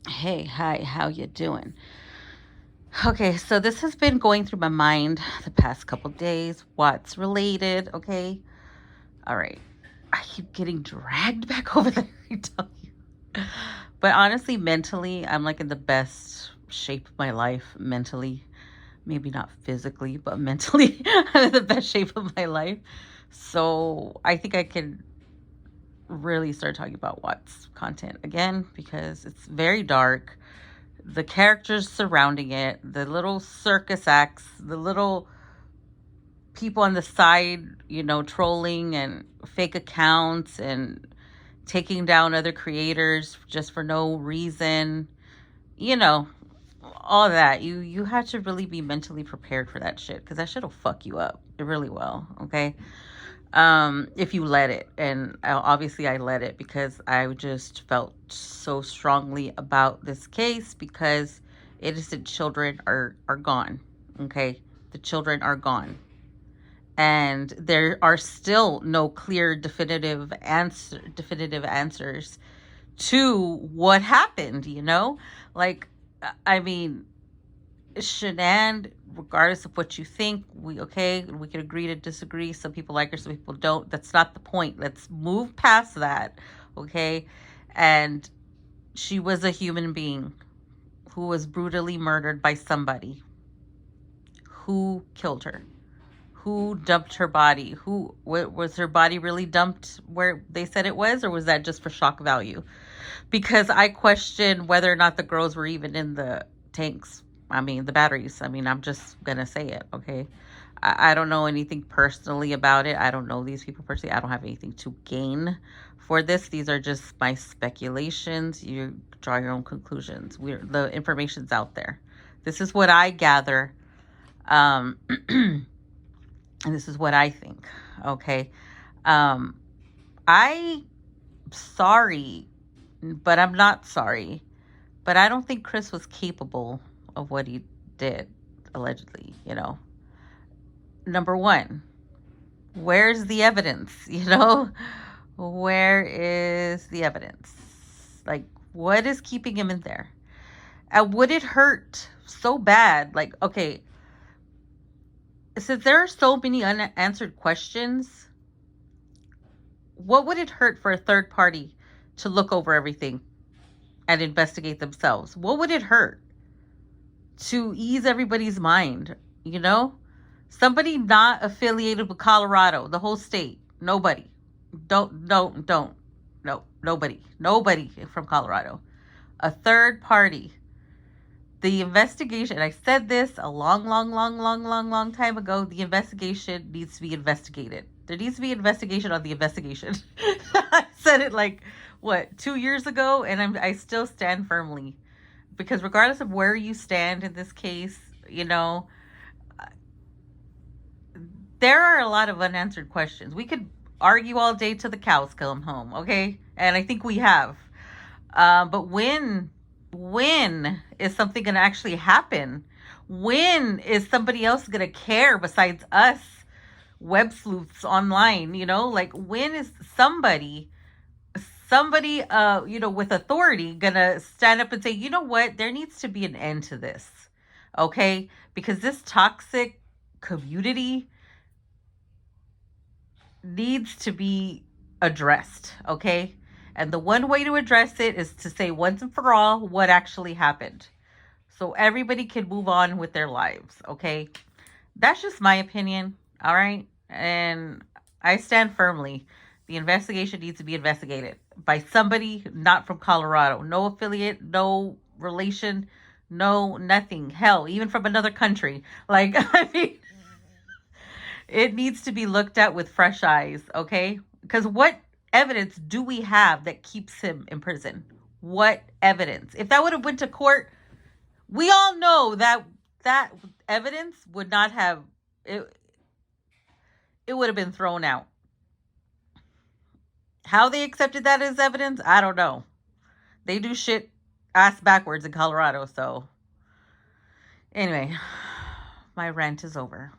Hey, hi, how you doing? Okay, so this has been going through my mind the past couple days. What's related, okay? All right. I keep getting dragged back over there, I tell you. But honestly, mentally, I'm like in the best shape of my life mentally. Maybe not physically, but mentally, I'm in the best shape of my life. So I think I can really start talking about what's content again because it's very dark. The characters surrounding it, the little circus acts, the little people on the side, trolling and fake accounts and taking down other creators just for no reason, you know, all that. You have to really be mentally prepared for that shit because that shit will fuck you up. It really will, okay? If you let it. And obviously I let it because I just felt so strongly about this case because innocent children are gone. Okay, the children are gone, and there are still no clear definitive answers to what happened. Like, I mean, Shanann, regardless of what you think, we can agree to disagree. Some people like her, some people don't. That's not the point. Let's move past that, okay? And she was a human being who was brutally murdered by somebody. Who killed her? Who dumped her body? Who was her body really dumped where they said it was, or was that just for shock value? Because I question whether or not the girls were even in the tanks. I mean, the batteries. I mean, I'm just gonna say it, okay? I don't know anything personally about it. I don't know these people personally. I don't have anything to gain for this. These are just my speculations. You draw your own conclusions. The information's out there. This is what I gather, and this is what I think. Okay, um, I sorry, but I'm not sorry. But I don't think Chris was capable of what he did, allegedly. Number one, where's the evidence? Where is the evidence? Like, what is keeping him in there? And would it hurt so bad? Like, okay, since there are so many unanswered questions, what would it hurt for a third party to look over everything and investigate themselves? What would it hurt to ease everybody's mind? You know, somebody not affiliated with Colorado, the whole state, nobody, don't, no, nobody from Colorado, a third party. The investigation, I said this a long time ago, the investigation needs to be investigated. There needs to be investigation on the investigation. I said it like, what, 2 years ago? And I still stand firmly. Because regardless of where you stand in this case, there are a lot of unanswered questions. We could argue all day till the cows come home, okay? And I think we have. But when is something going to actually happen? When is somebody else going to care besides us web sleuths online? Like, when is somebody with authority gonna stand up and say, you know what, there needs to be an end to this, okay? Because this toxic community needs to be addressed, okay? And the one way to address it is to say once and for all what actually happened, so everybody can move on with their lives, okay? That's just my opinion, all right? And I stand firmly. The investigation needs to be investigated by somebody not from Colorado. No affiliate, no relation, no nothing. Hell, even from another country. Like, I mean, it needs to be looked at with fresh eyes, okay? Because what evidence do we have that keeps him in prison? What evidence? If that would have went to court, we all know that evidence would not have it would have been thrown out. How they accepted that as evidence, I don't know. They do shit ass backwards in Colorado, so anyway, my rant is over.